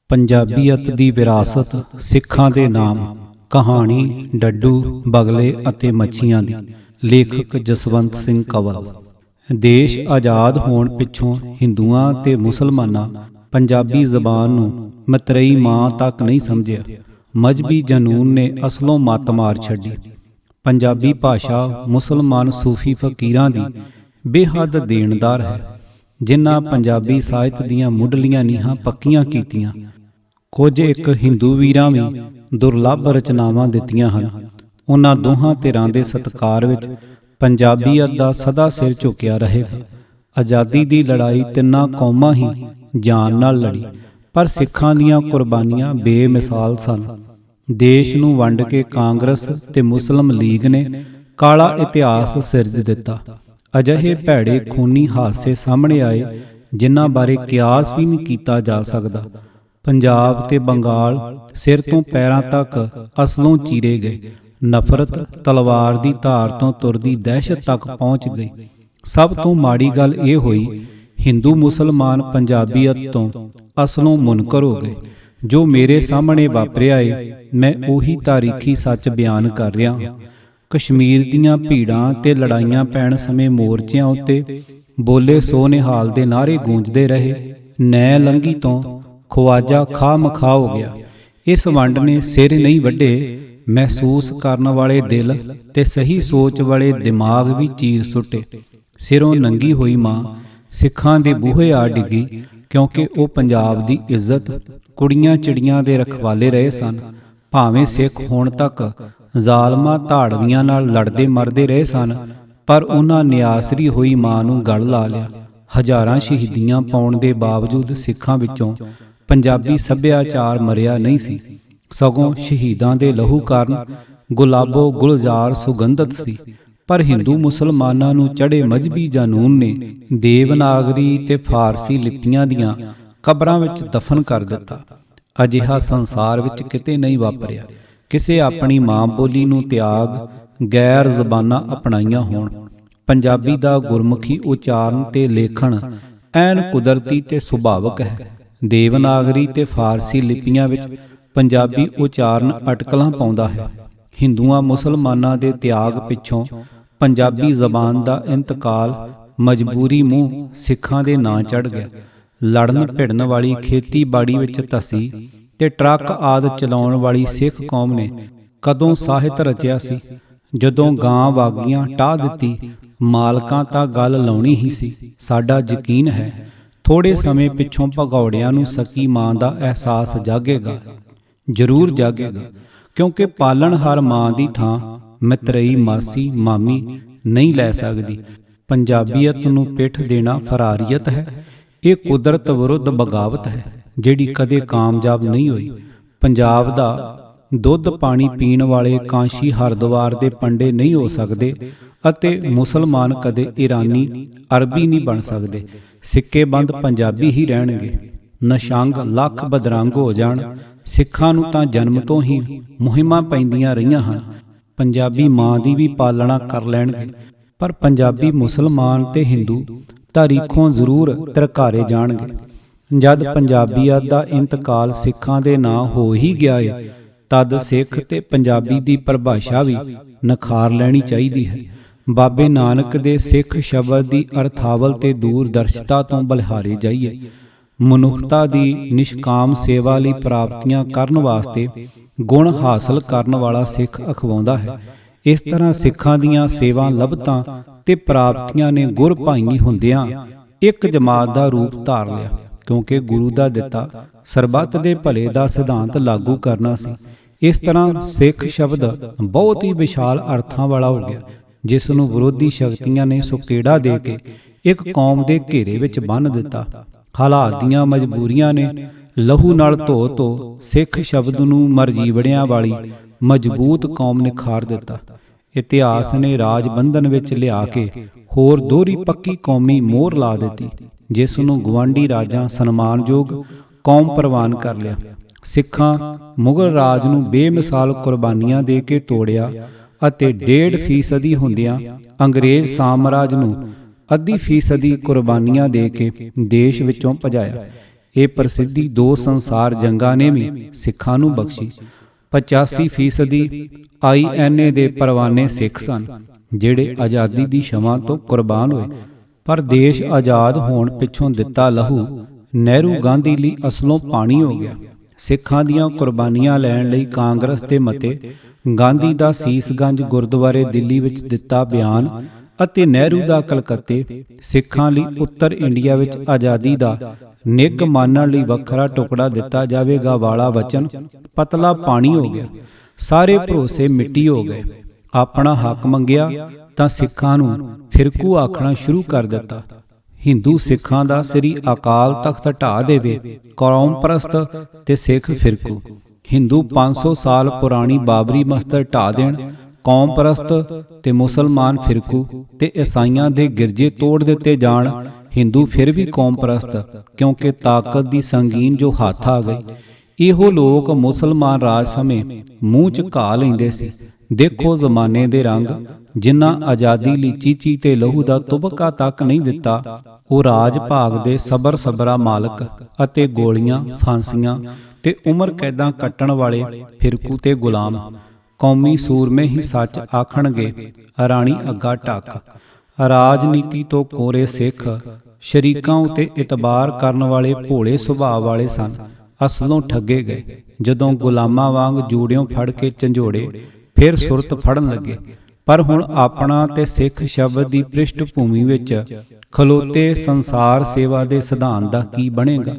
ਪੰਜਾਬੀਅਤ ਦੀ ਵਿਰਾਸਤ ਸਿੱਖਾਂ ਦੇ ਨਾਮ। ਕਹਾਣੀ ਡੱਡੂ, ਬਗਲੇ ਅਤੇ ਮੱਛੀਆਂ ਦੀ। ਲੇਖਕ ਜਸਵੰਤ ਸਿੰਘ ਕੰਵਲ। ਦੇਸ਼ ਆਜ਼ਾਦ ਹੋਣ ਪਿੱਛੋਂ ਹਿੰਦੂਆਂ ਤੇ ਮੁਸਲਮਾਨਾਂ ਪੰਜਾਬੀ ਜ਼ਬਾਨ ਨੂੰ ਮਤਰੇਈ ਮਾਂ ਤੱਕ ਨਹੀਂ ਸਮਝਿਆ। ਮਜ਼ਹਬੀ ਜਨੂਨ ਨੇ ਅਸਲੋਂ ਮੱਤ ਮਾਰ ਛੱਡੀ। ਪੰਜਾਬੀ ਭਾਸ਼ਾ ਮੁਸਲਮਾਨ ਸੂਫੀ ਫਕੀਰਾਂ ਦੀ ਬੇਹੱਦ ਦੇਣਦਾਰ ਹੈ, ਜਿਨ੍ਹਾਂ ਪੰਜਾਬੀ ਸਾਹਿਤ ਦੀਆਂ ਮੁੱਢਲੀਆਂ ਨੀਹਾਂ ਪੱਕੀਆਂ ਕੀਤੀਆਂ। ਕੁਝ ਇੱਕ ਹਿੰਦੂ ਵੀਰਾਂ ਵੀ ਦੁਰਲੱਭ ਰਚਨਾਵਾਂ ਦਿੱਤੀਆਂ ਹਨ। ਉਹਨਾਂ ਦੋਹਾਂ ਧਿਰਾਂ ਦੇ ਸਤਿਕਾਰ ਵਿੱਚ ਪੰਜਾਬੀਅਤ ਦਾ ਸਦਾ ਸਿਰ ਝੁਕਿਆ ਰਹੇਗਾ। ਆਜ਼ਾਦੀ ਦੀ ਲੜਾਈ ਤਿੰਨਾਂ ਕੌਮਾਂ ਹੀ ਜਾਨ ਨਾਲ ਲੜੀ, ਪਰ ਸਿੱਖਾਂ ਦੀਆਂ ਕੁਰਬਾਨੀਆਂ ਬੇਮਿਸਾਲ ਸਨ। ਦੇਸ਼ ਨੂੰ ਵੰਡ ਕੇ ਕਾਂਗਰਸ ਤੇ ਮੁਸਲਿਮ ਲੀਗ ਨੇ ਕਾਲਾ ਇਤਿਹਾਸ ਸਿਰਜ ਦਿੱਤਾ। ਅਜਿਹੇ ਭੈੜੇ ਖੂਨੀ ਹਾਦਸੇ ਸਾਹਮਣੇ ਆਏ ਜਿਨ੍ਹਾਂ ਬਾਰੇ ਕਿਆਸ ਵੀ ਨਹੀਂ ਕੀਤਾ ਜਾ ਸਕਦਾ। ਪੰਜਾਬ ਤੇ ਬੰਗਾਲ ਸਿਰ ਤੋਂ ਪੈਰਾਂ ਤੱਕ ਅਸਲੋਂ ਚੀਰੇ ਗਏ। ਨਫ਼ਰਤ ਤਲਵਾਰ ਦੀ ਧਾਰ ਤੋਂ ਤੁਰਦੀ ਦਹਿਸ਼ਤ ਤੱਕ ਪਹੁੰਚ ਗਈ। ਸਭ ਤੋਂ ਮਾੜੀ ਗੱਲ ਇਹ ਹੋਈ, ਹਿੰਦੂ ਮੁਸਲਮਾਨ ਪੰਜਾਬੀਅਤ ਤੋਂ ਅਸਲੋਂ ਮੁਨਕਰ ਹੋ ਗਏ। ਜੋ ਮੇਰੇ ਸਾਹਮਣੇ ਵਾਪਰਿਆ ਏ, ਮੈਂ ਉਹੀ ਤਾਰੀਖੀ ਸੱਚ ਬਿਆਨ ਕਰ ਰਿਹਾ ਹਾਂ। ਕਸ਼ਮੀਰ ਦੀਆਂ ਭੀੜਾਂ ਤੇ ਲੜਾਈਆਂ ਪੈਣ ਸਮੇਂ ਮੋਰਚਿਆਂ ਉੱਤੇ ਬੋਲੇ ਸੋ ਨਿਹਾਲ ਦੇ ਨਾਅਰੇ ਗੂੰਜਦੇ ਰਹੇ। ਨੈ ਲੰਘੀ ਤੋਂ ਖਵਾਜਾ ਖਾਹ ਮਖਾਹ ਹੋ ਗਿਆ। ਇਸ ਵੰਡ ਨੇ ਸਿਰ ਨਹੀਂ ਵੱਢੇ, ਮਹਿਸੂਸ ਕਰਨ ਵਾਲੇ ਦਿਲ ਤੇ ਸਹੀ ਸੋਚ ਵਾਲੇ ਦਿਮਾਗ ਵੀ ਚੀਰ ਸੁੱਟੇ। ਸਿਰੋਂ ਨੰਗੀ ਹੋਈ ਮਾਂ ਸਿੱਖਾਂ ਦੇ ਬੂਹੇ ਆ ਡਿੱਗੀ, ਕਿਉਂਕਿ ਉਹ ਪੰਜਾਬ ਦੀ ਇੱਜ਼ਤ, ਕੁੜੀਆਂ ਚਿੜੀਆਂ ਦੇ ਰਖਵਾਲੇ ਰਹੇ ਸਨ। ਭਾਵੇਂ ਸਿੱਖ ਹੋਣ ਤੱਕ ਜ਼ਾਲਮਾਂ ਧਾੜਵੀਆਂ ਨਾਲ ਲੜਦੇ ਮਰਦੇ ਰਹੇ ਸਨ, ਪਰ ਉਹਨਾਂ ਨਿਆਸਰੀ ਹੋਈ ਮਾਂ ਨੂੰ ਗਲ ਲਾ ਲਿਆ। ਹਜ਼ਾਰਾਂ ਸ਼ਹੀਦੀਆਂ ਪਾਉਣ ਦੇ ਬਾਵਜੂਦ ਸਿੱਖਾਂ ਵਿੱਚੋਂ ਪੰਜਾਬੀ ਸੱਭਿਆਚਾਰ ਮਰਿਆ ਨਹੀਂ ਸੀ, ਸਗੋਂ ਸ਼ਹੀਦਾਂ ਦੇ ਲਹੂ ਕਾਰਨ ਗੁਲਾਬੋ ਗੁਲਜ਼ਾਰ ਸੁਗੰਧਤ ਸੀ। ਪਰ ਹਿੰਦੂ ਮੁਸਲਮਾਨਾਂ ਨੂੰ ਚੜ੍ਹੇ ਮਜ਼ਹਬੀ ਜਨੂਨ ਨੇ ਦੇਵਨਾਗਰੀ ਤੇ ਫਾਰਸੀ ਲਿਪੀਆਂ ਦੀਆਂ ਕਬਰਾਂ ਵਿੱਚ ਦਫਨ ਕਰ ਦਿੱਤਾ। ਅਜਿਹਾ ਸੰਸਾਰ ਵਿੱਚ ਕਿਤੇ ਨਹੀਂ ਵਾਪਰਿਆ। ਕਿਸੇ ਆਪਣੀ ਮਾਂ ਬੋਲੀ ਨੂੰ ਤਿਆਗ ਗੈਰ ਜ਼ਬਾਨਾਂ ਅਪਣਾਈਆਂ ਹੋਣ। ਪੰਜਾਬੀ ਦਾ ਗੁਰਮੁਖੀ ਉਚਾਰਨ ਤੇ ਲੇਖਣ ਐਨ ਕੁਦਰਤੀ ਤੇ ਸੁਭਾਵਕ ਹੈ। ਦੇਵਨਾਗਰੀ ਤੇ ਫਾਰਸੀ ਲਿਪੀਆਂ ਵਿੱਚ ਪੰਜਾਬੀ ਉਚਾਰਨ ਅਟਕਲਾਂ ਪਾਉਂਦਾ ਹੈ। ਹਿੰਦੂਆਂ ਮੁਸਲਮਾਨਾਂ ਦੇ ਤਿਆਗ ਪਿੱਛੋਂ ਪੰਜਾਬੀ ਜ਼ਬਾਨ ਦਾ ਇੰਤਕਾਲ ਮਜਬੂਰੀ ਮੂੰਹ ਸਿੱਖਾਂ ਦੇ ਨਾਂ ਚੜ੍ਹ ਗਿਆ। ਲੜਨ ਭਿੜਨ ਵਾਲੀ ਖੇਤੀਬਾੜੀ ਵਿੱਚ ਧਸੀ ਤੇ ਟਰੱਕ ਆਦਿ ਚਲਾਉਣ ਵਾਲੀ ਸਿੱਖ ਕੌਮ ਨੇ ਕਦੋਂ ਸਾਹਿਤ ਰਚਿਆ ਸੀ? ਜਦੋਂ ਗਾਂ ਵਾਗੀਆਂ ਟਾਹ ਦਿੱਤੀ, ਮਾਲਕਾਂ ਤਾਂ ਗੱਲ ਲਾਉਣੀ ਹੀ ਸੀ। ਸਾਡਾ ਯਕੀਨ ਹੈ ਥੋੜੇ ਸਮੇਂ ਪਿੱਛੋਂ ਭਗੌੜਿਆਂ ਨੂੰ ਸਕੀ ਮਾਂ ਦਾ ਅਹਿਸਾਸ ਜਾਗੇਗਾ, ਜ਼ਰੂਰ ਜਾਗੇਗਾ, ਕਿਉਂਕਿ ਪਾਲਣਹਾਰ ਮਾਂ ਦੀ ਥਾਂ ਮਤਰੇਈ ਮਾਸੀ ਮਾਮੀ ਨਹੀਂ ਲੈ ਸਕਦੀ। ਪੰਜਾਬੀਅਤ ਨੂੰ ਪਿੱਠ ਦੇਣਾ ਫਰਾਰੀਅਤ ਹੈ। ਇਹ ਕੁਦਰਤ ਵਿਰੁੱਧ ਬਗਾਵਤ ਹੈ, ਜਿਹੜੀ ਕਦੇ ਕਾਮਯਾਬ ਨਹੀਂ ਹੋਈ। ਪੰਜਾਬ ਦਾ ਦੁੱਧ ਪਾਣੀ ਪੀਣ ਵਾਲੇ ਕਾਂਸ਼ੀ ਹਰਦੁਆਰ ਦੇ ਪੰਡੇ ਨਹੀਂ ਹੋ ਸਕਦੇ, ਅਤੇ ਮੁਸਲਮਾਨ ਕਦੇ ਈਰਾਨੀ ਅਰਬੀ ਨਹੀਂ ਬਣ ਸਕਦੇ। ਸਿੱਕੇਬੰਦ ਪੰਜਾਬੀ ਹੀ ਰਹਿਣਗੇ। ਨਸ਼ੰਗ ਲੱਖ ਬਦਰੰਗ ਹੋ ਜਾਣ, ਸਿੱਖਾਂ ਨੂੰ ਤਾਂ ਜਨਮ ਤੋਂ ਹੀ ਮੁਹਿੰਮਾਂ ਪੈਂਦੀਆਂ ਰਹੀਆਂ ਹਨ। ਪੰਜਾਬੀ ਮਾਂ ਦੀ ਵੀ ਪਾਲਣਾ ਕਰ ਲੈਣਗੇ, ਪਰ ਪੰਜਾਬੀ ਮੁਸਲਮਾਨ ਤੇ ਹਿੰਦੂ ਤਾਰੀਖੋਂ ਜ਼ਰੂਰ ਤਰਕਾਰੇ ਜਾਣਗੇ। ਜਦ ਪੰਜਾਬੀਅਤ ਦਾ ਇੰਤਕਾਲ ਸਿੱਖਾਂ ਦੇ ਨਾਂ ਹੋ ਹੀ ਗਿਆ ਏ, ਤਦ ਸਿੱਖ ਤੇ ਪੰਜਾਬੀ ਦੀ ਪਰਿਭਾਸ਼ਾ ਵੀ ਨਖਾਰ ਲੈਣੀ ਚਾਹੀਦੀ ਹੈ। ਬਾਬੇ ਨਾਨਕ ਦੇ ਸਿੱਖ ਸ਼ਬਦ ਦੀ ਅਰਥਾਵਲ ਤੇ ਦੂਰਦਰਸ਼ਤਾ ਤੋਂ ਬਲਿਹਾਰੇ ਜਾਈਏ। ਮਨੁੱਖਤਾ ਦੀ ਨਿਸ਼ਕਾਮ ਸੇਵਾ ਲਈ ਪ੍ਰਾਪਤੀਆਂ ਕਰਨ ਵਾਸਤੇ ਗੁਣ ਹਾਸਲ ਕਰਨ ਵਾਲਾ ਸਿੱਖ ਅਖਵਾਉਂਦਾ ਹੈ। ਇਸ ਤਰ੍ਹਾਂ ਸਿੱਖਾਂ ਦੀਆਂ ਸੇਵਾ ਲਭਤਾਂ ਤੇ ਪ੍ਰਾਪਤੀਆਂ ਨੇ ਗੁਰ ਭਾਈ ਹੁੰਦਿਆਂ ਇੱਕ ਜਮਾਤ ਦਾ ਰੂਪ ਧਾਰ ਲਿਆ, ਕਿਉਂਕਿ ਗੁਰੂ ਦਾ ਦਿੱਤਾ ਸਰਬੱਤ ਦੇ ਭਲੇ ਦਾ ਸਿਧਾਂਤ ਲਾਗੂ ਕਰਨਾ ਸੀ। ਇਸ ਤਰ੍ਹਾਂ ਸਿੱਖ ਸ਼ਬਦ ਬਹੁਤ ਹੀ ਵਿਸ਼ਾਲ ਅਰਥਾਂ ਵਾਲਾ ਹੋ ਗਿਆ, ਜਿਸ ਨੂੰ ਵਿਰੋਧੀ ਸ਼ਕਤੀਆਂ ਨੇ ਸੁਕੇੜਾ ਦੇ ਕੇ ਇੱਕ ਕੌਮ ਦੇ ਘੇਰੇ ਵਿੱਚ ਬੰਨ੍ਹ ਦਿੱਤਾ। ਹਾਲਾਤ ਦੀਆਂ ਮਜਬੂਰੀਆਂ ਨੇ ਲਹੂ ਨਾਲ ਧੋ ਧੋ ਸਿੱਖ ਸ਼ਬਦ ਨੂੰ ਮਰਜੀਵੜਿਆਂ ਵਾਲੀ ਮਜ਼ਬੂਤ ਕੌਮ ਨੇ ਖਾਰ ਦਿੱਤਾ। ਇਤਿਹਾਸ ਨੇ ਰਾਜ ਬੰਧਨ ਵਿੱਚ ਲਿਆ ਕੇ ਹੋਰ ਦੋਹਰੀ ਪੱਕੀ ਕੌਮੀ ਮੋਹਰ ਲਾ ਦਿੱਤੀ, ਜਿਸ ਨੂੰ ਗਵਾਂਢੀ ਰਾਜਾਂ ਸਨਮਾਨਯੋਗ ਕੌਮ ਪ੍ਰਵਾਨ ਕਰ ਲਿਆ। ਸਿੱਖਾਂ ਮੁਗਲ ਰਾਜ ਨੂੰ ਬੇਮਿਸਾਲ ਕੁਰਬਾਨੀਆਂ ਦੇ ਕੇ ਤੋੜਿਆ ਅਤੇ 1.5% ਹੁੰਦਿਆਂ ਅੰਗਰੇਜ਼ ਸਾਮਰਾਜ ਨੂੰ 0.5% ਕੁਰਬਾਨੀਆਂ ਦੇ ਕੇ ਦੇਸ਼ ਵਿੱਚੋਂ ਭਜਾਇਆ। ਇਹ ਪ੍ਰਸਿੱਧੀ 2 ਸੰਸਾਰ ਜੰਗਾਂ ਨੇ ਵੀ ਸਿੱਖਾਂ ਨੂੰ ਬਖਸ਼ੀ। 85% INA ਦੇ ਪਰਵਾਨੇ ਸਿੱਖ ਸਨ, ਜਿਹੜੇ ਆਜ਼ਾਦੀ ਦੀ ਛਮਾ ਤੋਂ ਕੁਰਬਾਨ ਹੋਏ। ਪਰ ਦੇਸ਼ ਆਜ਼ਾਦ ਹੋਣ ਪਿੱਛੋਂ ਦਿੱਤਾ ਲਹੂ ਨਹਿਰੂ ਗਾਂਧੀ ਲਈ ਅਸਲੋਂ ਪਾਣੀ ਹੋ ਗਿਆ। ਸਿੱਖਾਂ ਦੀਆਂ ਕੁਰਬਾਨੀਆਂ ਲੈਣ ਲਈ ਕਾਂਗਰਸ ਦੇ ਮਤੇ, ਗਾਂਧੀ ਦਾ ਸੀਸਗੰਜ ਗੁਰਦੁਆਰੇ ਦਿੱਲੀ ਵਿੱਚ ਦਿੱਤਾ ਬਿਆਨ ਅਤੇ ਨਹਿਰੂ ਦਾ ਕਲਕੱਤੇ ਸਿੱਖਾਂ ਲਈ ਉੱਤਰ ਇੰਡੀਆ ਵਿੱਚ ਆਜ਼ਾਦੀ ਦਾ ਨਿੱਘ ਮਾਨਣ ਲਈ ਵੱਖਰਾ ਟੁਕੜਾ ਦਿੱਤਾ ਜਾਵੇਗਾ ਵਾਲਾ ਵਚਨ ਪਤਲਾ ਪਾਣੀ ਹੋ ਗਿਆ। ਸਾਰੇ ਭਰੋਸੇ ਮਿੱਟੀ ਹੋ ਗਏ। ਆਪਣਾ ਹੱਕ ਮੰਗਿਆ ਤਾਂ ਸਿੱਖਾਂ ਨੂੰ ਫਿਰਕੂ ਆਖਣਾ ਸ਼ੁਰੂ ਕਰ ਦਿੱਤਾ। ਹਿੰਦੂ ਸਿੱਖਾਂ ਦਾ ਸ੍ਰੀ ਅਕਾਲ ਤਖਤ ਢਾਹ ਦੇਵੇ, ਕੌਮ ਪ੍ਰਸਤ ਤੇ ਸਿੱਖ ਫਿਰਕੂ। ਹਿੰਦੂ 500 ਸਾਲ ਪੁਰਾਣੀ ਬਾਬਰੀ ਮਸਜਿਦ ਢਾਹ ਦੇਣ, ਕੌਮ ਪ੍ਰਸਤ ਤੇ ਮੁਸਲਮਾਨ ਫਿਰਕੂ ਤੇ ਈਸਾਈਆਂ ਦੇ ਗਿਰਜੇ ਤੋੜ ਦਿੱਤੇ ਜਾਣ, ਹਿੰਦੂ ਫਿਰ ਵੀ ਕੌਮ ਪ੍ਰਸਤ, ਕਿਉਂਕਿ ਤਾਕਤ ਦੀ ਸੰਗੀਨ ਜੋ ਹੱਥ ਆ ਗਈ। ਇਹੋ ਲੋਕ ਮੁਸਲਮਾਨ ਰਾਜ ਸਮੇਂ ਮੂੰਹ ਚ ਘਾ ਲੈਂਦੇ ਸੀ। ਦੇਖੋ ਜ਼ਮਾਨੇ ਦੇ ਰੰਗ, ਜਿਨ੍ਹਾਂ ਆਜ਼ਾਦੀ ਲਈ ਚੀਚੀ ਤੇ ਲਹੂ ਦਾ ਤੁਬਕਾ ਤੱਕ ਨਹੀਂ ਦਿੱਤਾ, ਉਹ ਰਾਜ ਭਾਗ ਦੇ ਸਬਰਾ ਮਾਲਕ ਅਤੇ ਗੋਲੀਆਂ, ਫਾਂਸੀਆਂ ਤੇ ਉਮਰ ਕੈਦਾਂ ਕੱਟਣ ਵਾਲੇ ਫਿਰਕੂ ਤੇ ਗੁਲਾਮ। ਕੌਮੀ ਸੂਰਮੇ ਹੀ ਸੱਚ ਆਖਣਗੇ, ਰਾਣੀ ਅੱਗਾ ਟੱਕ। ਰਾਜਨੀਤੀ ਤੋਂ ਕੋਰੇ ਸਿੱਖ ਸ਼ਰੀਕਾਂ ਉਤੇ ਇਤਬਾਰ ਕਰਨ ਵਾਲੇ ਭੋਲੇ ਸੁਭਾਅ ਵਾਲੇ ਸਨ, ਅਸਲੋਂ ਠੱਗੇ ਗਏ। ਜਦੋਂ ਗੁਲਾਮਾਂ ਵਾਂਗ ਜੂੜਿਓਂ ਫੜ ਕੇ ਝੰਜੋੜੇ, ਫਿਰ ਸੁਰਤ ਫੜਨ ਲੱਗੇ। ਪਰ ਹੁਣ ਆਪਣਾ ਤੇ ਸਿੱਖ ਸ਼ਬਦ ਦੀ ਪ੍ਰਿਸ਼ਟ ਭੂਮੀ ਵਿੱਚ ਖਲੋਤੇ ਸੰਸਾਰ ਸੇਵਾ ਦੇ ਸਿਧਾਂਤ ਦਾ ਕੀ ਬਣੇਗਾ,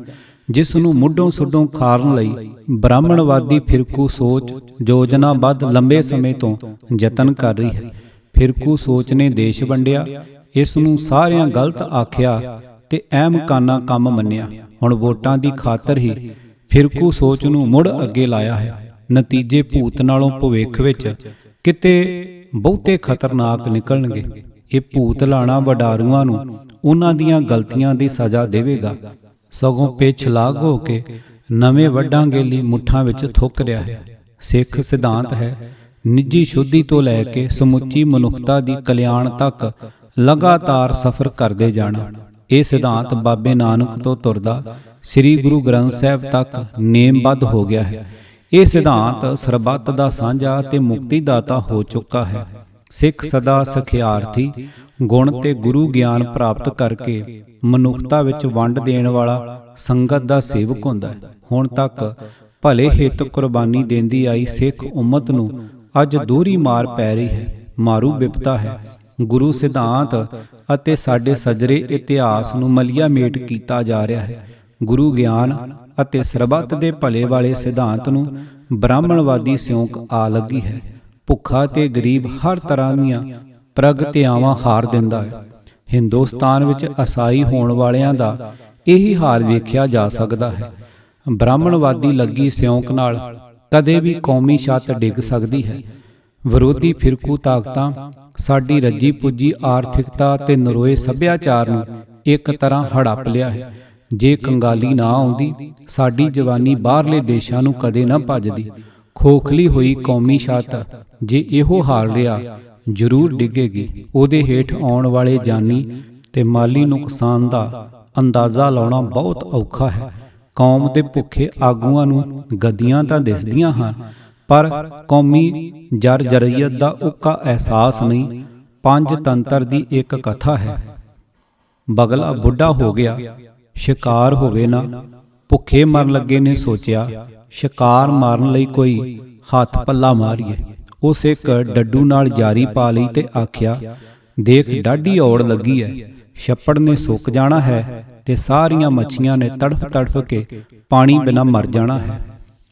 ਜਿਸ ਨੂੰ ਮੁੱਢੋਂ ਸੁੱਢੋਂ ਖਾਰਨ ਲਈ ਬ੍ਰਾਹਮਣਵਾਦੀ ਫਿਰਕੂ ਸੋਚ ਯੋਜਨਾਬੱਧ ਲੰਬੇ ਸਮੇਂ ਤੋਂ ਯਤਨ ਕਰ ਰਹੀ ਹੈ। ਫਿਰਕੂ ਸੋਚ ਨੇ ਦੇਸ਼ ਵੰਡਿਆ, ਇਸ ਨੂੰ ਸਾਰਿਆਂ ਗਲਤ ਆਖਿਆ ਤੇ ਅਹਿਮਕਾਨਾ ਕੰਮ ਮੰਨਿਆ। ਹੁਣ ਵੋਟਾਂ ਦੀ ਖਾਤਰ ਹੀ ਫਿਰਕੂ ਸੋਚ ਨੂੰ ਮੁੜ ਅੱਗੇ ਲਾਇਆ ਹੈ। ਨਤੀਜੇ ਭੂਤ ਨਾਲੋਂ ਭਵਿੱਖ ਵਿੱਚ ਕਿਤੇ ਬਹੁਤੇ ਖਤਰਨਾਕ ਨਿਕਲਣਗੇ। ਇਹ ਭੂਤ ਲਾਣਾ ਵਡਾਰੂਆਂ ਨੂੰ ਉਹਨਾਂ ਦੀਆਂ ਗਲਤੀਆਂ ਦੀ ਸਜ਼ਾ ਦੇਵੇਗਾ, ਸਗੋਂ ਪਿਛਲਾਗ ਹੋ ਕੇ ਨਵੇਂ ਵੱਡਾਂਗੇਲੀ ਮੁੱਠਾਂ ਵਿੱਚ ਥੁੱਕ ਰਿਹਾ ਹੈ। ਸਿੱਖ ਸਿਧਾਂਤ ਹੈ, ਨਿੱਜੀ ਸ਼ੁੱਧੀ ਤੋਂ ਲੈ ਕੇ ਸਮੁੱਚੀ ਮਨੁੱਖਤਾ ਦੀ ਕਲਿਆਣ ਤੱਕ ਲਗਾਤਾਰ ਸਫ਼ਰ ਕਰਦੇ ਜਾਣਾ। ਇਹ ਸਿਧਾਂਤ ਬਾਬੇ ਨਾਨਕ ਤੋਂ ਤੁਰਦਾ ਸ੍ਰੀ ਗੁਰੂ ਗ੍ਰੰਥ ਸਾਹਿਬ ਤੱਕ ਨੇਮਬੱਧ ਹੋ ਗਿਆ ਹੈ। ਇਹ ਸਿਧਾਂਤ ਸਰਬੱਤ ਦਾ ਸਾਂਝਾ ਤੇ ਮੁਕਤੀ ਦਾਤਾ ਹੋ ਚੁੱਕਾ ਹੈ। ਸਿੱਖ ਸਦਾ ਸਖਿਆਰਥੀ ਗੁਣ ਤੇ ਗੁਰੂ ਗਿਆਨ ਪ੍ਰਾਪਤ ਕਰਕੇ ਮਨੁੱਖਤਾ ਵਿੱਚ ਵੰਡ ਦੇਣ ਵਾਲਾ ਸੰਗਤ ਦਾ ਸੇਵਕ ਹੁੰਦਾ ਹੈ। ਹੁਣ ਤੱਕ ਭਲੇ ਹਿੱਤ ਕੁਰਬਾਨੀ ਦਿੰਦੀ ਆਈ ਸਿੱਖ ਉਮਤ ਨੂੰ ਅੱਜ ਦੋਹਰੀ ਮਾਰ ਪੈ ਰਹੀ ਹੈ, ਮਾਰੂ ਵਿਪਤਾ ਹੈ। ਗੁਰੂ ਸਿਧਾਂਤ ਅਤੇ ਸਾਡੇ ਸਜਰੇ ਇਤਿਹਾਸ ਨੂੰ ਮਲੀਆ ਮੇਟ ਕੀਤਾ ਜਾ ਰਿਹਾ ਹੈ। ਗੁਰੂ ਗਿਆਨ ਅਤੇ ਸਰਬੱਤ ਦੇ ਭਲੇ ਵਾਲੇ ਸਿਧਾਂਤ ਨੂੰ ਬ੍ਰਾਹਮਣਵਾਦੀ ਸਿਉਂਕ ਆ ਲੱਗੀ ਹੈ। ਭੁੱਖਾ ਤੇ ਗਰੀਬ ਹਰ ਤਰ੍ਹਾਂ ਦੀਆਂ ਪ੍ਰਗਤਿਆਵਾਂ ਹਾਰ ਦਿੰਦਾ ਹੈ। ਹਿੰਦੁਸਤਾਨ ਵਿੱਚ ਅਸਾਈ ਹੋਣ ਵਾਲਿਆਂ ਦਾ ਇਹੀ ਹਾਲ ਵੇਖਿਆ ਜਾ ਸਕਦਾ ਹੈ। ਬ੍ਰਾਹਮਣਵਾਦੀ ਲੱਗੀ ਸਿਉਂਕ ਨਾਲ ਕਦੇ ਵੀ ਕੌਮੀ ਛੱਤ ਡਿੱਗ ਸਕਦੀ ਹੈ। ਵਿਰੋਧੀ ਫਿਰਕੂ ਤਾਕਤਾਂ ਸਾਡੀ ਰੱਜੀ ਪੁੱਜੀ ਆਰਥਿਕਤਾ ਤੇ ਨਰੋਏ ਸੱਭਿਆਚਾਰ ਨੂੰ ਇੱਕ ਤਰ੍ਹਾਂ ਹੜੱਪ ਲਿਆ ਹੈ। ਜੇ ਕੰਗਾਲੀ ਨਾ ਆਉਂਦੀ, ਸਾਡੀ ਜਵਾਨੀ ਬਾਹਰਲੇ ਦੇਸ਼ਾਂ ਨੂੰ ਕਦੇ ਨਾ ਭੱਜਦੀ। ਖੋਖਲੀ ਹੋਈ ਕੌਮੀ ਛੱਤ ਜੇ ਇਹੋ ਹਾਲ ਰਿਹਾ, ਜ਼ਰੂਰ ਡਿੱਗੇਗੀ। ਉਹਦੇ ਹੇਠ ਆਉਣ ਵਾਲੇ ਜਾਨੀ ਤੇ ਮਾਲੀ ਨੁਕਸਾਨ ਦਾ ਅੰਦਾਜ਼ਾ ਲਾਉਣਾ ਬਹੁਤ ਔਖਾ ਹੈ। ਕੌਮ ਦੇ ਭੁੱਖੇ ਆਗੂਆਂ ਨੂੰ ਗੱਦੀਆਂ ਤਾਂ ਦਿਸਦੀਆਂ ਹਨ, ਪਰ ਕੌਮੀ ਜਰਜਰੀਅਤ ਦਾ ਉੱਕਾ ਅਹਿਸਾਸ ਨਹੀਂ। ਪੰਜ ਤੰਤਰ ਦੀ ਇੱਕ ਕਥਾ ਹੈ। ਬਗਲਾ ਬੁੱਢਾ ਹੋ ਗਿਆ, ਸ਼ਿਕਾਰ ਹੋਵੇ ਨਾ। ਭੁੱਖੇ ਮਰਨ ਲੱਗੇ ਨੇ ਸੋਚਿਆ, ਸ਼ਿਕਾਰ ਮਾਰਨ ਲਈ ਕੋਈ ਹੱਥ ਪੱਲਾ ਮਾਰੀਏ। ਉਸ ਇੱਕ ਡੱਡੂ ਨਾਲ ਜਾਰੀ ਪਾ ਲਈ ਤੇ ਆਖਿਆ, ਦੇਖ ਡਾਢੀ ਔੜ ਲੱਗੀ ਹੈ, ਛੱਪੜ ਨੇ ਸੁੱਕ ਜਾਣਾ ਹੈ ਤੇ ਸਾਰੀਆਂ ਮੱਛੀਆਂ ਨੇ ਤੜਫ ਤੜਫ ਕੇ ਪਾਣੀ ਬਿਨਾਂ ਮਰ ਜਾਣਾ ਹੈ।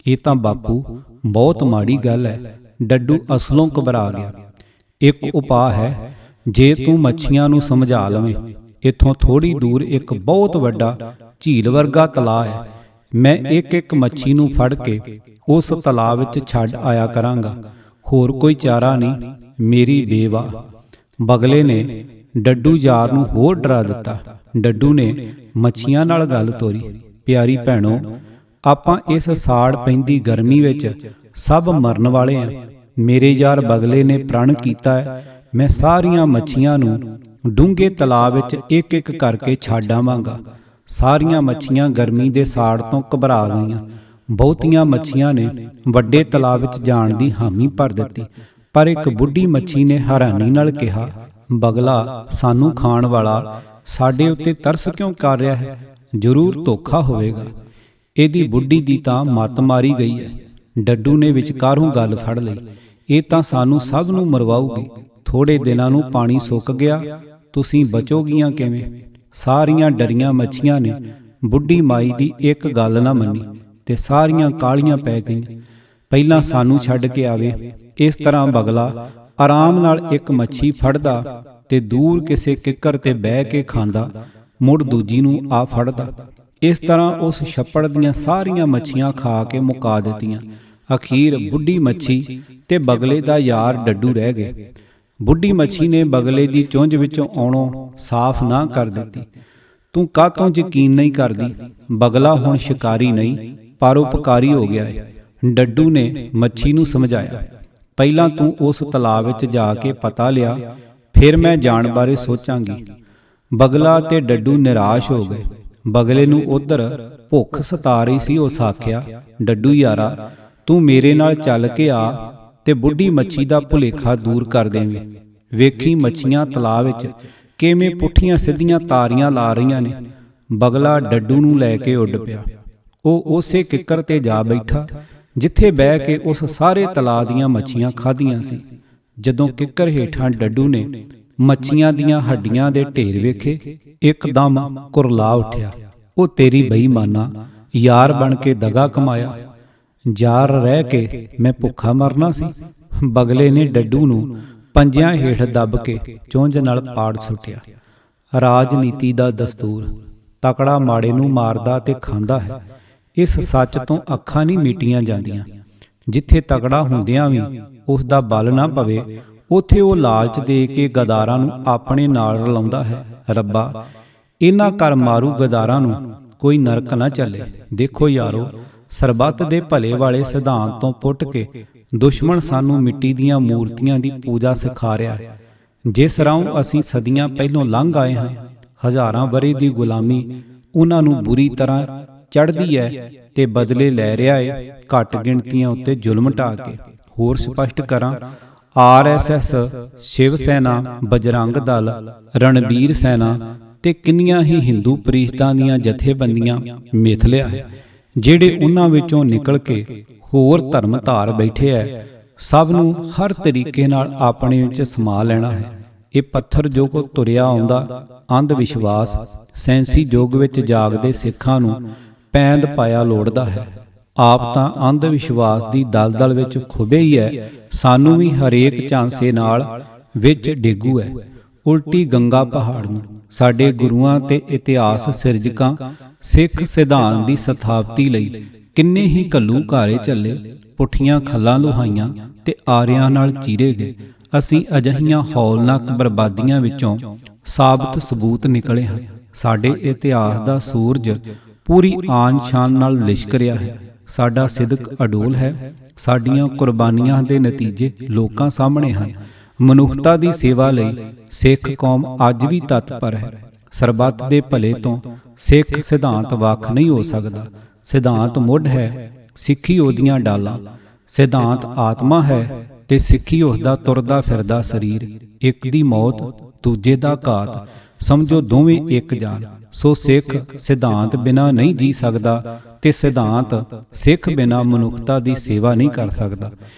ਇਹ ਤਾਂ ਬਾਪੂ ਬਹੁਤ ਮਾੜੀ ਗੱਲ ਹੈ। ਡੱਡੂ ਅਸਲੋਂ ਘਬਰਾ ਗਿਆ। ਇੱਕ ਉਪਾਅ ਹੈ, ਜੇ ਤੂੰ ਮੱਛੀਆਂ ਨੂੰ ਸਮਝਾ ਲਵੇਂ। ਇੱਥੋਂ ਥੋੜੀ ਦੂਰ ਇੱਕ ਬਹੁਤ ਵੱਡਾ ਝੀਲ ਵਰਗਾ ਤਲਾਅ ਹੈ। ਮੈਂ ਇੱਕ ਇੱਕ ਮੱਛੀ ਨੂੰ ਫੜ ਕੇ ਉਸ ਤਲਾਅ ਵਿੱਚ ਛੱਡ ਆਇਆ ਕਰਾਂਗਾ। ਹੋਰ ਕੋਈ ਚਾਰਾ ਨਹੀਂ, ਮੇਰੀ ਬੇਵਾ। ਬਗਲੇ ਨੇ ਡੱਡੂ ਯਾਰ ਨੂੰ ਹੋਰ ਡਰਾ ਦਿੱਤਾ। ਡੱਡੂ ਨੇ ਮੱਛੀਆਂ ਨਾਲ ਗੱਲ ਤੋਰੀ, ਪਿਆਰੀ ਭੈਣੋ, ਆਪਾਂ ਇਸ ਸਾੜ ਪੈਂਦੀ ਗਰਮੀ ਵਿੱਚ ਸਭ ਮਰਨ ਵਾਲੇ ਹਾਂ। ਮੇਰੇ ਯਾਰ ਬਗਲੇ ਨੇ ਪ੍ਰਣ ਕੀਤਾ ਹੈ, ਮੈਂ ਸਾਰੀਆਂ ਮੱਛੀਆਂ ਨੂੰ ਡੂੰਘੇ ਤਲਾਅ ਵਿੱਚ ਇੱਕ ਇੱਕ ਕਰਕੇ ਛੱਡ ਆਵਾਂਗਾ। ਸਾਰੀਆਂ ਮੱਛੀਆਂ ਗਰਮੀ ਦੇ ਸਾੜ ਤੋਂ ਘਬਰਾ ਗਈਆਂ। ਬਹੁਤੀਆਂ ਮੱਛੀਆਂ ਨੇ ਵੱਡੇ ਤਲਾਬ ਵਿੱਚ ਜਾਣ ਦੀ ਹਾਮੀ ਭਰ ਦਿੱਤੀ, ਪਰ ਇੱਕ ਬੁੱਢੀ ਮੱਛੀ ਨੇ ਹੈਰਾਨੀ ਨਾਲ ਕਿਹਾ, ਬਗਲਾ ਸਾਨੂੰ ਖਾਣ ਵਾਲਾ ਸਾਡੇ ਉੱਤੇ ਤਰਸ ਕਿਉਂ ਕਰ ਰਿਹਾ ਹੈ? ਜ਼ਰੂਰ ਧੋਖਾ ਹੋਵੇਗਾ। ਇਹਦੀ ਬੁੱਢੀ ਦੀ ਤਾਂ ਮੱਤ ਮਾਰੀ ਗਈ ਹੈ। ਡੱਡੂ ਨੇ ਵਿਚਕਾਰੋਂ ਗੱਲ ਫੜ ਲਈ, ਇਹ ਤਾਂ ਸਾਨੂੰ ਸਭ ਨੂੰ ਮਰਵਾਊਗੀ। ਥੋੜੇ ਦਿਨਾਂ ਨੂੰ ਪਾਣੀ ਸੁੱਕ ਗਿਆ, ਤੁਸੀਂ ਬਚੋਗੀਆਂ ਕਿਵੇਂ? ਸਾਰੀਆਂ ਡਰੀਆਂ ਮੱਛੀਆਂ ਨੇ ਬੁੱਢੀ ਮਾਈ ਦੀ ਇੱਕ ਗੱਲ ਨਾ ਮੰਨੀ ਤੇ ਸਾਰੀਆਂ ਕਾਹਲੀਆਂ ਪੈ ਗਈਆਂ। ਪਹਿਲਾਂ ਸਾਨੂੰ ਛੱਡ ਕੇ ਆਵੇ। ਇਸ ਤਰ੍ਹਾਂ ਬਗਲਾ ਆਰਾਮ ਨਾਲ ਇੱਕ ਮੱਛੀ ਫੜਦਾ ਤੇ ਦੂਰ ਕਿਸੇ ਕਿੱਕਰ ਤੇ ਬਹਿ ਕੇ ਖਾਂਦਾ, ਮੁੜ ਦੂਜੀ ਨੂੰ ਆ ਫੜਦਾ। ਇਸ ਤਰ੍ਹਾਂ ਉਸ ਛੱਪੜ ਦੀਆਂ ਸਾਰੀਆਂ ਮੱਛੀਆਂ ਖਾ ਕੇ ਮੁਕਾ ਦਿੱਤੀਆਂ। ਅਖੀਰ ਬੁੱਢੀ ਮੱਛੀ ਤੇ ਬਗਲੇ ਦਾ ਯਾਰ ਡੱਡੂ ਰਹਿ ਗਏ। ਬੁੱਢੀ ਮੱਛੀ ਨੇ ਬਗਲੇ ਦੀ ਚੁੰਝ ਵਿੱਚੋਂ ਆਉਣੋਂ ਸਾਫ਼ ਨਾ ਕਰ ਦਿੱਤੀ। ਤੂੰ ਕਾਹਤੋਂ ਯਕੀਨ ਨਹੀਂ ਕਰਦੀ? ਬਗਲਾ ਹੁਣ ਸ਼ਿਕਾਰੀ ਨਹੀਂ, ਪਰਉਪਕਾਰੀ ਹੋ ਗਿਆ ਹੈ। ਡੱਡੂ ਨੇ ਮੱਛੀ ਨੂੰ ਸਮਝਾਇਆ, ਪਹਿਲਾਂ ਤੂੰ ਉਸ ਤਲਾਬ ਵਿੱਚ ਜਾ ਕੇ ਪਤਾ ਲਿਆ, ਫਿਰ ਮੈਂ ਜਾਣ ਬਾਰੇ ਸੋਚਾਂਗੀ। ਬਗਲਾ ਤੇ ਡੱਡੂ ਨਿਰਾਸ਼ ਹੋ ਗਏ। ਬਗਲੇ ਨੂੰ ਉਧਰ ਭੁੱਖ ਸਤਾ ਰਹੀ ਸੀ। ਉਸ ਆਖਿਆ, ਡੱਡੂ ਯਾਰਾ, ਤੂੰ ਮੇਰੇ ਨਾਲ ਚੱਲ ਕੇ ਆ ਤੇ ਬੁੱਢੀ ਮੱਛੀ ਦਾ ਭੁਲੇਖਾ ਦੂਰ ਕਰ ਦੇਵੇਂ। ਵੇਖੀ ਮੱਛੀਆਂ ਤਲਾਬ ਵਿੱਚ ਕਿਵੇਂ ਪੁੱਠੀਆਂ ਸਿੱਧੀਆਂ ਤਾਰੀਆਂ ਲਾ ਰਹੀਆਂ ਨੇ। ਬਗਲਾ ਡੱਡੂ ਨੂੰ ਲੈ ਕੇ ਉੱਡ ਪਿਆ। ਉਹ ਉਸੇ ਕਿੱਕਰ ਤੇ ਜਾ ਬੈਠਾ ਜਿੱਥੇ ਬਹਿ ਕੇ ਉਸ ਸਾਰੇ ਤਲਾਅ ਦੀਆਂ ਮੱਛੀਆਂ ਖਾਧੀਆਂ ਸੀ। ਜਦੋਂ ਕਿੱਕਰ ਹੇਠਾਂ ਡੱਡੂ ਨੇ ਮੱਛੀਆਂ ਦੀਆਂ ਹੱਡੀਆਂ ਦੇ ਢੇਰ ਵੇਖੇ, ਇੱਕਦਮ ਕੁਰਲਾ ਉੱਠਿਆ। ਉਹ ਤੇਰੀ ਬੇਈਮਾਨਾ, ਯਾਰ ਬਣ ਕੇ ਦਗਾ ਕਮਾਇਆ। ਯਾਰ ਰਹਿ ਕੇ ਮੈਂ ਭੁੱਖਾ ਮਰਨਾ ਸੀ। ਬਗਲੇ ਨੇ ਡੱਡੂ ਨੂੰ ਪੰਜਿਆਂ ਹੇਠ ਦੱਬ ਕੇ ਚੁੰਝ ਨਾਲ ਪਾੜ ਸੁੱਟਿਆ। ਰਾਜਨੀਤੀ ਦਾ ਦਸਤੂਰ, ਤਕੜਾ ਮਾੜੇ ਨੂੰ ਮਾਰਦਾ ਤੇ ਖਾਂਦਾ ਹੈ। ਇਸ ਸੱਚ ਤੋਂ ਅੱਖਾਂ ਨਹੀਂ ਮੀਟੀਆਂ ਜਾਂਦੀਆਂ। ਜਿੱਥੇ ਤਕੜਾ ਹੁੰਦਿਆਂ ਵੀ ਉਸ ਦਾ ਬਲ ਨਾ ਪਵੇ, ਉੱਥੇ ਉਹ ਲਾਲਚ ਦੇ ਕੇ ਗਦਾਰਾਂ ਨੂੰ ਆਪਣੇ ਨਾਲ ਰਲਾਉਂਦਾ ਹੈ। ਰੱਬਾ, ਇਹਨਾਂ ਕਰ ਮਾਰੂ ਗਦਾਰਾਂ ਨੂੰ ਕੋਈ ਨਰਕ ਨਾ ਚੱਲੇ। ਦੇਖੋ ਯਾਰੋ, ਸਰਬੱਤ ਦੇ ਭਲੇ ਵਾਲੇ ਸਿਧਾਂਤ ਤੋਂ ਪੁੱਟ ਕੇ ਦੁਸ਼ਮਣ ਸਾਨੂੰ ਮਿੱਟੀ ਦੀਆਂ ਮੂਰਤੀਆਂ ਦੀ ਪੂਜਾ ਸਿਖਾ ਰਿਹਾ ਹੈ, ਜਿਸ ਰਾਹੀਂ ਅਸੀਂ ਸਦੀਆਂ ਪਹਿਲੋਂ ਲੰਘ ਆਏ ਹਾਂ। ਹਜ਼ਾਰਾਂ ਵਰ੍ਹੇ ਦੀ ਗੁਲਾਮੀ ਉਹਨਾਂ ਨੂੰ ਬੁਰੀ ਤਰ੍ਹਾਂ ਚੜ੍ਹਦੀ ਹੈ ਤੇ ਬਦਲੇ ਲੈ ਰਿਹਾ ਹੈ ਘੱਟ ਗਿਣਤੀਆਂ ਉੱਤੇ ਜ਼ੁਲਮ ਢਾ ਕੇ। ਹੋਰ ਸਪਸ਼ਟ ਕਰਾਂ, RSS, ਸ਼ਿਵ ਸੈਨਾ, ਬਜਰੰਗ ਦਲ, ਰਣਬੀਰ ਸੈਨਾ ਤੇ ਕਿੰਨੀਆਂ ਹੀ ਹਿੰਦੂ ਪ੍ਰੀਸ਼ਦਾਂ ਦੀਆਂ ਜਥੇਬੰਦੀਆਂ ਮਿਥ ਲਿਆ ਹੈ, ਜਿਹੜੇ ਉਹਨਾਂ ਵਿੱਚੋਂ ਨਿਕਲ ਕੇ ਹੋਰ ਧਰਮ ਧਾਰ ਬੈਠੇ ਐ। ਸਭ ਨੂੰ ਹਰ ਤਰੀਕੇ ਨਾਲ ਆਪਣੇ ਵਿੱਚ ਸਮਾ ਲੈਣਾ ਹੈ। ਇਹ ਪੱਥਰ ਜੋ ਕੋ ਤੁਰਿਆ ਆਉਂਦਾ ਅੰਧ ਵਿਸ਼ਵਾਸ ਸੈਂਸੀ ਯੁੱਗ ਵਿੱਚ ਜਾਗਦੇ ਸਿੱਖਾਂ ਨੂੰ ਪੈਂਦ ਪਾਇਆ ਲੋੜਦਾ ਹੈ। ਆਪ ਤਾਂ ਅੰਧ ਵਿਸ਼ਵਾਸ ਦੀ ਦਲਦਲ ਵਿੱਚ ਖੁੱਬੇ ਹੀ ਹੈ, ਸਾਨੂੰ ਵੀ ਹਰੇਕ ਝਾਂਸੇ ਨਾਲ ਵਿੱਚ ਡੇਗੂ ਹੈ। ਉਲਟੀ ਗੰਗਾ ਪਹਾੜ ਨੂੰ ਸਾਡੇ ਗੁਰੂਆਂ ਤੇ ਇਤਿਹਾਸ ਸਿਰਜਕਾਂ ਸਿੱਖ ਸਿਧਾਂਤ ਦੀ ਸਥਾਪਤੀ ਲਈ ਕਿੰਨੇ ਹੀ ਘੱਲੂ ਘਾਰੇ ਚੱਲੇ, ਪੁੱਠੀਆਂ ਖੱਲਾਂ ਲੁਹਾਈਆਂ ਤੇ ਆਰਿਆਂ ਨਾਲ ਚੀਰੇ ਗਏ। ਅਸੀਂ ਅਜਿਹੀਆਂ ਹੌਲਨਾਕ ਬਰਬਾਦੀਆਂ ਵਿੱਚੋਂ ਸਾਬਤ ਸਬੂਤ ਨਿਕਲੇ ਹਾਂ। ਸਾਡੇ ਇਤਿਹਾਸ ਦਾ ਸੂਰਜ ਪੂਰੀ ਆਨ ਸ਼ਾਨ ਨਾਲ ਲਿਸ਼ਕ ਰਿਹਾ ਹੈ। ਸਾਡਾ ਸਿਦਕ ਅਡੋਲ ਹੈ। ਸਾਡੀਆਂ ਕੁਰਬਾਨੀਆਂ ਦੇ ਨਤੀਜੇ ਲੋਕਾਂ ਸਾਹਮਣੇ ਹਨ। ਮਨੁੱਖਤਾ ਦੀ ਸੇਵਾ ਲਈ ਸਿੱਖ ਕੌਮ ਅੱਜ ਵੀ ਤਤਪਰ ਹੈ। ਸਰਬੱਤ ਦੇ ਭਲੇ ਤੋਂ ਸਿੱਖ ਸਿਧਾਂਤ ਵੱਖ ਨਹੀਂ ਹੋ ਸਕਦਾ। ਸਿਧਾਂਤ ਮੁੱਢ ਹੈ, ਸਿੱਖੀ ਉਹਦੀਆਂ ਡਾਲਾਂ। ਸਿਧਾਂਤ ਆਤਮਾ ਹੈ ਤੇ ਸਿੱਖੀ ਉਸ ਦਾ ਤੁਰਦਾ ਫਿਰਦਾ ਸਰੀਰ। ਇੱਕ ਦੀ ਮੌਤ, ਦੂਜੇ ਦਾ ਘਾਤ, ਸਮਝੋ ਦੋਵੇਂ ਇੱਕ ਜਾਨ। ਸੋ ਸਿੱਖ ਸਿਧਾਂਤ ਬਿਨਾਂ ਨਹੀਂ ਜੀ ਸਕਦਾ ਤੇ ਸਿਧਾਂਤ ਸਿੱਖ ਬਿਨਾਂ ਮਨੁੱਖਤਾ ਦੀ ਸੇਵਾ ਨਹੀਂ ਕਰ ਸਕਦਾ।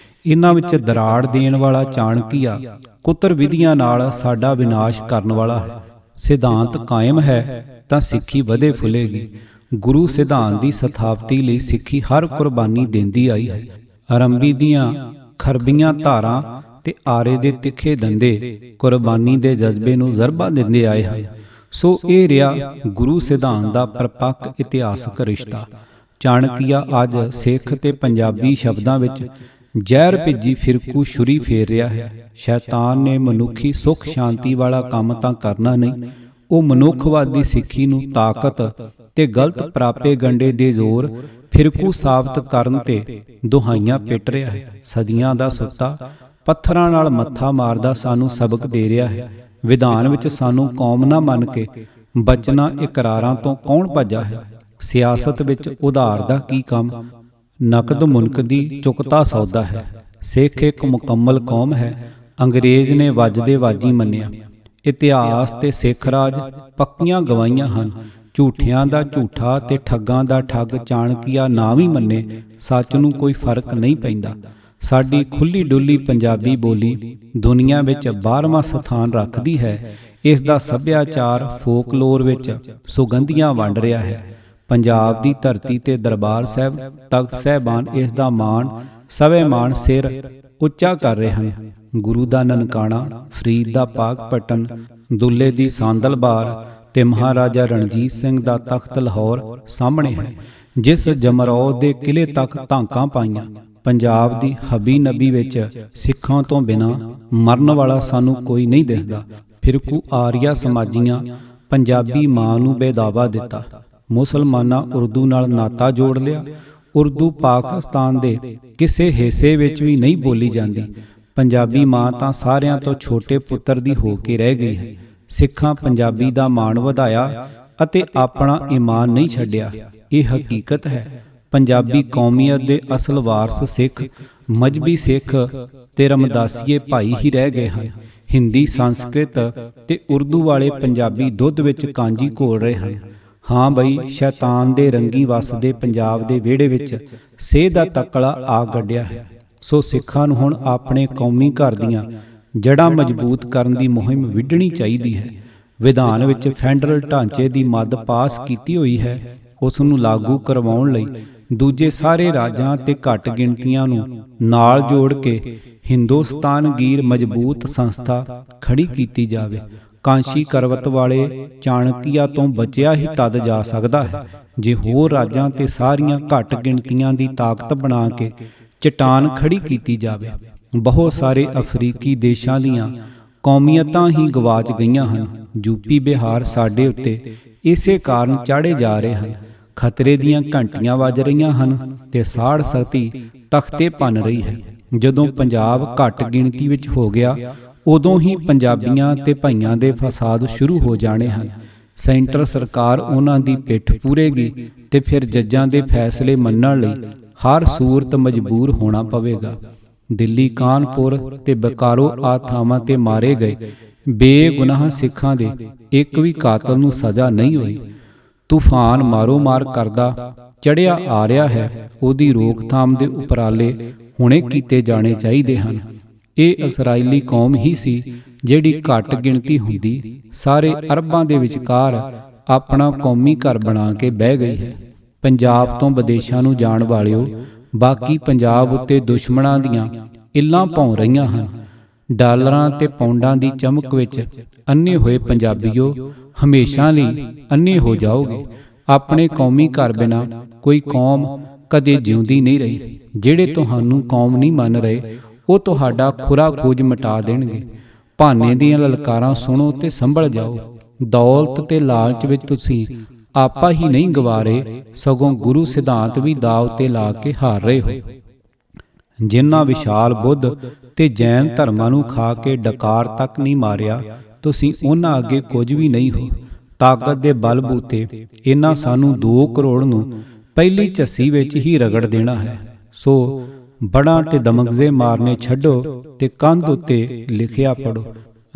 ਇਹਨਾਂ ਵਿੱਚ ਦਰਾੜ ਦੇਣ ਵਾਲਾ ਚਾਣਕੀਆ ਕੁਤਰ ਵਿਧੀਆਂ ਨਾਲ ਸਾਡਾ ਵਿਨਾਸ਼ ਕਰਨ ਵਾਲਾ ਹੈ। ਸਿਧਾਂਤ ਕਾਇਮ ਹੈ ਤਾਂ ਸਿੱਖੀ ਵਧੇ ਫੁੱਲੇਗੀ। ਗੁਰੂ ਸਿਧਾਂਤ ਦੀ ਸਥਾਪਤੀ ਲਈ ਸਿੱਖੀ ਹਰ ਕੁਰਬਾਨੀ ਦਿੰਦੀ ਆਈ ਹੈ। ਆਰੰਭੀ ਦੀਆਂ ਖਰਬੀਆਂ ਧਾਰਾਂ ਤੇ ਆਰੇ ਦੇ ਤਿੱਖੇ ਦੰਦੇ ਕੁਰਬਾਨੀ ਦੇ ਜਜ਼ਬੇ ਨੂੰ ਜ਼ਰਬਾ ਦਿੰਦੇ ਆਏ ਹਨ। ਸੋ ਇਹ ਰਿਹਾ ਗੁਰੂ ਸਿਧਾਂਤ ਦਾ ਪਰਪੱਕ ਇਤਿਹਾਸਕ ਰਿਸ਼ਤਾ। ਚਾਣਕੀਆ ਅੱਜ ਸਿੱਖ ਤੇ ਪੰਜਾਬੀ ਸ਼ਬਦਾਂ ਵਿੱਚ ਜ਼ਹਿਰ ਭਿੱਜੀ ਫਿਰਕੂ ਛੁਰੀ ਫੇਰ ਰਿਹਾ ਹੈ। ਸ਼ੈਤਾਨ ਨੇ ਮਨੁੱਖੀ ਸੁੱਖ ਸ਼ਾਂਤੀ ਵਾਲਾ ਕੰਮ ਤਾਂ ਕਰਨਾ ਨਹੀਂ, ਉਹ ਮਨੁੱਖਵਾਦੀ ਸਿੱਖੀ ਨੂੰ ਤਾਕਤ ਤੇ ਗਲਤ ਪ੍ਰਾਪੇ ਗੰਡੇ ਦੇ ਜ਼ੋਰ ਫਿਰਕੂ ਸਾਬਤ ਕਰਨ ਤੇ ਦੁਹਾਈਆਂ ਪਿੱਟ ਰਿਹਾ ਹੈ। ਸਦੀਆਂ ਦਾ ਸੁੱਤਾ ਪੱਥਰਾਂ ਨਾਲ ਮੱਥਾ ਮਾਰਦਾ ਸਾਨੂੰ ਸਬਕ ਦੇ ਰਿਹਾ ਹੈ। ਵਿਧਾਨ ਵਿੱਚ ਸਾਨੂੰ ਕੌਮ ਨਾ ਮੰਨ ਕੇ ਬਚਨਾਂ ਇਕਰਾਰਾਂ ਤੋਂ ਕੌਣ ਭੱਜਾ ਹੈ। ਸਿਆਸਤ ਵਿੱਚ ਉਧਾਰ ਦਾ ਕੀ ਕੰਮ, ਨਕਦ ਮੁਨਕ ਦੀ ਚੁਕਤਾ ਸੌਦਾ ਹੈ। ਸਿੱਖ ਇੱਕ ਮੁਕੰਮਲ ਕੌਮ ਹੈ, ਅੰਗਰੇਜ਼ ਨੇ ਵੱਜਦੇ ਵਾਜੀ ਮੰਨਿਆ। ਇਤਿਹਾਸ ਤੇ ਸਿੱਖ ਰਾਜ ਪੱਕੀਆਂ ਗਵਾਹੀਆਂ ਹਨ। ਝੂਠਿਆਂ ਦਾ ਝੂਠਾ ਤੇ ਠੱਗਾਂ ਦਾ ਠੱਗ ਚਾਣਕੀਆ ਨਾ ਵੀ ਮੰਨੇ, ਸੱਚ ਨੂੰ ਕੋਈ ਫਰਕ ਨਹੀਂ ਪੈਂਦਾ। ਸਾਡੀ ਖੁੱਲੀ ਡੁੱਲੀ ਪੰਜਾਬੀ ਬੋਲੀ ਦੁਨੀਆ ਵਿੱਚ 12ਵਾਂ ਸਥਾਨ ਰੱਖਦੀ ਹੈ। ਇਸ ਦਾ ਸੱਭਿਆਚਾਰ ਫੋਕਲੋਰ ਵਿੱਚ ਸੁਗੰਧੀਆਂ ਵੰਡ ਰਿਹਾ ਹੈ। ਪੰਜਾਬ ਦੀ ਧਰਤੀ ਤੇ ਦਰਬਾਰ ਸਾਹਿਬ, ਤਖਤ ਸਾਹਿਬਾਨ ਇਸ ਦਾ ਮਾਣ ਸਵੈਮਾਨ ਸਿਰ ਉੱਚਾ ਕਰ ਰਹੇ ਹਨ। ਗੁਰੂ ਦਾ ਨਨਕਾਣਾ, ਫਰੀਦ ਦਾ ਪਾਕਪਟਨ, ਦੁੱਲੇ ਦੀ ਸਾਂਦਲਬਾਰ ਤੇ ਮਹਾਰਾਜਾ ਰਣਜੀਤ ਸਿੰਘ ਦਾ ਤਖਤ ਲਾਹੌਰ ਸਾਹਮਣੇ ਹੈ, ਜਿਸ ਜਮਰੌਦ ਦੇ ਕਿਲੇ ਤੱਕ ਧਾਕਾਂ ਪਾਈਆਂ। ਪੰਜਾਬ ਦੀ ਹਬੀ ਨਬੀ ਵਿੱਚ ਸਿੱਖਾਂ ਤੋਂ ਬਿਨਾਂ ਮਰਨ ਵਾਲਾ ਸਾਨੂੰ ਕੋਈ ਨਹੀਂ ਦਿਸਦਾ। ਫਿਰਕੂ ਆਰੀਆ ਸਮਾਜੀਆਂ ਪੰਜਾਬੀ ਮਾਂ ਨੂੰ ਬੇਦਾਵਾ ਦਿੱਤਾ। ਮੁਸਲਮਾਨਾਂ ਉਰਦੂ ਨਾਲ ਨਾਤਾ ਜੋੜ ਲਿਆ। ਉਰਦੂ ਪਾਕਿਸਤਾਨ ਦੇ ਕਿਸੇ ਹਿੱਸੇ ਵਿੱਚ ਵੀ ਨਹੀਂ ਬੋਲੀ ਜਾਂਦੀ। ਪੰਜਾਬੀ ਮਾਂ ਤਾਂ ਸਾਰਿਆਂ ਤੋਂ ਛੋਟੇ ਪੁੱਤਰ ਦੀ ਹੋ ਕੇ ਰਹਿ ਗਈ ਹੈ। ਸਿੱਖਾਂ ਪੰਜਾਬੀ ਦਾ ਮਾਣ ਵਧਾਇਆ ਅਤੇ ਆਪਣਾ ਈਮਾਨ ਨਹੀਂ ਛੱਡਿਆ। ਇਹ ਹਕੀਕਤ ਹੈ। ਪੰਜਾਬੀ ਕੌਮੀਅਤ ਦੇ ਅਸਲ ਵਾਰਸ ਸਿੱਖ, ਮਜ਼੍ਹਬੀ ਸਿੱਖ ਤੇ ਰਮਦਾਸੀਏ ਭਾਈ ਹੀ ਰਹਿ ਗਏ ਹਨ। ਹਿੰਦੀ, ਸੰਸਕ੍ਰਿਤ ਤੇ ਉਰਦੂ ਵਾਲੇ ਪੰਜਾਬੀ ਦੁੱਧ ਵਿੱਚ ਕਾਂਜੀ ਘੋਲ ਰਹੇ ਹਨ। ਹਾਂ ਬਈ, ਸ਼ੈਤਾਨ ਦੇ ਰੰਗੀ ਵਸਦੇ ਪੰਜਾਬ ਦੇ ਵਿਹੜੇ ਵਿੱਚ ਸੇਧ ਦਾ ਤਕਲਾ ਆ ਗੱਡਿਆ ਹੈ। ਸੋ ਸਿੱਖਾਂ ਨੂੰ ਹੁਣ ਆਪਣੇ ਕੌਮੀ ਘਰ ਦੀਆਂ ਜੜ੍ਹਾਂ ਮਜ਼ਬੂਤ ਕਰਨ ਦੀ ਮੁਹਿੰਮ ਵਿੱਢਣੀ ਚਾਹੀਦੀ ਹੈ। ਵਿਧਾਨ ਵਿੱਚ ਫੈਡਰਲ ਢਾਂਚੇ ਦੀ ਮੱਦ ਪਾਸ ਕੀਤੀ ਹੋਈ ਹੈ। ਉਸ ਨੂੰ ਲਾਗੂ ਕਰਵਾਉਣ ਲਈ ਦੂਜੇ ਸਾਰੇ ਰਾਜਾਂ ਤੇ ਘੱਟ ਗਿਣਤੀਆਂ ਨੂੰ ਨਾਲ ਜੋੜ ਕੇ ਹਿੰਦੁਸਤਾਨ ਗੀਰ ਮਜ਼ਬੂਤ ਸੰਸਥਾ ਖੜੀ ਕੀਤੀ ਜਾਵੇ। ਕਾਂਸ਼ੀ ਕਰਵਤ ਵਾਲੇ ਚਾਣਕੀਆ ਤੋਂ ਬਚਿਆ ਹੀ ਤਦ ਜਾ ਸਕਦਾ ਹੈ ਜੇ ਹੋਰ ਰਾਜਾਂ ਤੇ ਸਾਰੀਆਂ ਘੱਟ ਗਿਣਤੀਆਂ ਦੀ ਤਾਕਤ ਬਣਾ ਕੇ ਚਟਾਨ ਖੜੀ ਕੀਤੀ ਜਾਵੇ। ਬਹੁਤ ਸਾਰੇ ਅਫਰੀਕੀ ਦੇਸ਼ਾਂ ਦੀਆਂ ਕੌਮੀਅਤਾਂ ਹੀ ਗਵਾਚ ਗਈਆਂ ਹਨ। ਯੂਪੀ, ਬਿਹਾਰ ਸਾਡੇ ਉੱਤੇ ਇਸੇ ਕਾਰਨ ਚਾੜੇ ਜਾ ਰਹੇ ਹਨ। ਖਤਰੇ ਦੀਆਂ ਘੰਟੀਆਂ ਵੱਜ ਰਹੀਆਂ ਹਨ ਤੇ ਸਾੜ ਸਤੀ ਤਖਤੇ ਭੰਨ ਰਹੀ ਹੈ। ਜਦੋਂ ਪੰਜਾਬ ਘੱਟ ਗਿਣਤੀ ਵਿੱਚ ਹੋ ਗਿਆ, ਉਦੋਂ ਹੀ ਪੰਜਾਬੀਆਂ ਤੇ ਭਾਈਆਂ ਦੇ ਫਸਾਦ ਸ਼ੁਰੂ ਹੋ ਜਾਣੇ ਹਨ। ਸੈਂਟਰ ਸਰਕਾਰ ਉਹਨਾਂ ਦੀ ਪਿੱਠ ਪੂਰੇਗੀ ਤੇ ਫਿਰ ਜੱਜਾਂ ਦੇ ਫੈਸਲੇ ਮੰਨਣ ਲਈ ਹਰ ਸੂਰਤ ਮਜਬੂਰ ਹੋਣਾ ਪਵੇਗਾ। ਦਿੱਲੀ, ਕਾਨਪੁਰ ਤੇ ਬਕਾਰੋ ਆ ਥਾਵਾਂ ਤੇ ਮਾਰੇ ਗਏ ਬੇਗੁਨਾਹ ਸਿੱਖਾਂ ਦੇ ਇੱਕ ਵੀ ਕਾਤਲ ਨੂੰ ਸਜ਼ਾ ਨਹੀਂ ਹੋਈ। ਤੂਫਾਨ ਮਾਰੋ ਮਾਰ ਕਰਦਾ ਚੜ੍ਹਿਆ ਆ ਰਿਹਾ ਹੈ। ਉਹਦੀ ਰੋਕਥਾਮ ਦੇ ਉਪਰਾਲੇ ਹੁਣੇ ਕੀਤੇ ਜਾਣੇ ਚਾਹੀਦੇ ਹਨ। ਇਹ ਇਸਰਾਈਲੀ ਕੌਮ ਹੀ ਸੀ ਜਿਹੜੀ ਘੱਟ ਗਿਣਤੀ ਹੁੰਦੀ ਸਾਰੇ ਅਰਬਾਂ ਦੇ ਵਿਚਕਾਰ ਆਪਣਾ ਕੌਮੀ ਘਰ ਬਣਾ ਕੇ ਬਹਿ ਗਈ ਹੈ। ਪੰਜਾਬ ਤੋਂ ਵਿਦੇਸ਼ਾਂ ਨੂੰ ਜਾਣ ਵਾਲਿਓ, ਬਾਕੀ ਪੰਜਾਬ ਉੱਤੇ ਦੁਸ਼ਮਣਾਂ ਦੀਆਂ ਇੱਲਾਂ ਭੌਂ ਰਹੀਆਂ ਹਨ। ਡਾਲਰਾਂ ਤੇ ਪੌਂਡਾਂ ਦੀ ਚਮਕ ਵਿੱਚ ਅੰਨੇ ਹੋਏ ਪੰਜਾਬੀਓ, ਹਮੇਸ਼ਾ ਲਈ ਅੰਨੇ ਹੋ ਜਾਓਗੇ। ਆਪਣੇ ਕੌਮੀ ਘਰ ਬਿਨਾਂ ਕੋਈ ਕੌਮ ਕਦੇ ਜਿਉਂਦੀ ਨਹੀਂ ਰਹੀ। ਜਿਹੜੇ ਤੁਹਾਨੂੰ ਕੌਮ ਨਹੀਂ ਮੰਨ ਰਹੇ, ਉਹ ਤੁਹਾਡਾ ਖੁਰਾ ਖੋਜ ਮਿਟਾ ਦੇਣਗੇ। ਭਾਨੇ ਦੀਆਂ ਲਲਕਾਰਾਂ ਸੁਣੋ ਤੇ ਸੰਭਲ ਜਾਓ। ਦੌਲਤ ਤੇ ਲਾਲਚ ਵਿੱਚ ਤੁਸੀਂ ਆਪਾ ਹੀ ਨਹੀਂ ਗਵਾ ਰਹੇ, ਸਗੋਂ ਗੁਰੂ ਸਿਧਾਂਤ ਵੀ ਦਾਅ ਤੇ ਲਾ ਕੇ ਹਾਰ ਰਹੇ ਹੋ। ਜਿਨ੍ਹਾਂ ਵਿਸ਼ਾਲ ਬੁੱਧ ਤੇ ਜੈਨ ਧਰਮਾਂ ਨੂੰ ਖਾ ਕੇ ਡਕਾਰ ਤੱਕ ਨਹੀਂ ਮਾਰਿਆ, ਤੁਸੀਂ ਉਹਨਾਂ ਅੱਗੇ ਕੁਝ ਵੀ ਨਹੀਂ ਹੋ। ਤਾਕਤ ਦੇ ਬਲਬੂਤੇ ਇਹਨਾਂ ਸਾਨੂੰ 2 ਕਰੋੜ ਨੂੰ ਪਹਿਲੀ ਝੱਸੀ ਵਿੱਚ ਹੀ ਰਗੜ ਦੇਣਾ ਹੈ। ਸੋ ਬੜਾਂ ਤੇ ਦਮਗਜ਼ੇ ਮਾਰਨੇ ਛੱਡੋ ਤੇ ਕੰਧ ਉੱਤੇ ਲਿਖਿਆ ਪੜੋ।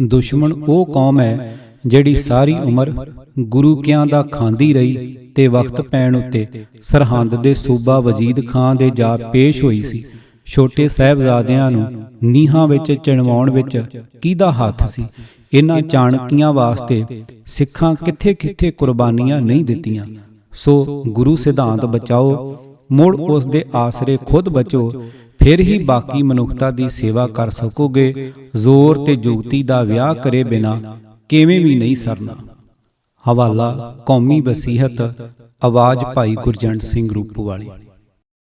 ਦੁਸ਼ਮਣ ਉਹ ਕੌਮ ਹੈ ਜਿਹੜੀ ਸਾਰੀ ਉਮਰ ਗੁਰੂ ਕਿਆਂ ਦਾ ਖਾਂਦੀ ਰਹੀ ਤੇ ਵਕਤ ਪੈਣ ਉੱਤੇ ਸਰਹੰਦ ਦੇ ਸੂਬਾ ਵਜੀਦ ਖਾਂ ਦੇ ਜਾ ਪੇਸ਼ ਹੋਈ ਸੀ। ਛੋਟੇ ਸਾਹਿਬਜ਼ਾਦਿਆਂ ਨੂੰ ਨੀਹਾਂ ਵਿੱਚ ਚਿਣਵਾਉਣ ਵਿੱਚ ਕਿਹਦਾ ਹੱਥ ਸੀ? ਇਹਨਾਂ ਚਾਣਕੀਆਂ ਵਾਸਤੇ ਸਿੱਖਾਂ ਕਿੱਥੇ ਕਿੱਥੇ ਕੁਰਬਾਨੀਆਂ ਨਹੀਂ ਦਿੱਤੀਆਂ। ਸੋ ਗੁਰੂ ਸਿਧਾਂਤ ਬਚਾਓ, ਮੁੜ ਉਸ ਦੇ ਆਸਰੇ ਖੁਦ ਬਚੋ, ਫਿਰ ਹੀ ਬਾਕੀ ਮਨੁੱਖਤਾ ਦੀ ਸੇਵਾ ਕਰ ਸਕੋਗੇ। ਜ਼ੋਰ ਤੇ ਜੁਗਤੀ ਦਾ ਵਿਆਹ ਕਰੇ ਬਿਨਾ ਕਿਵੇਂ ਵੀ ਨਹੀਂ ਸਰਨਾ। ਹਵਾਲਾ ਕੌਮੀ ਵਸੀਹਤ, ਆਵਾਜ਼ ਭਾਈ ਗੁਰਜੰਟ ਸਿੰਘ ਰੂਪੋਵਾਲੀ।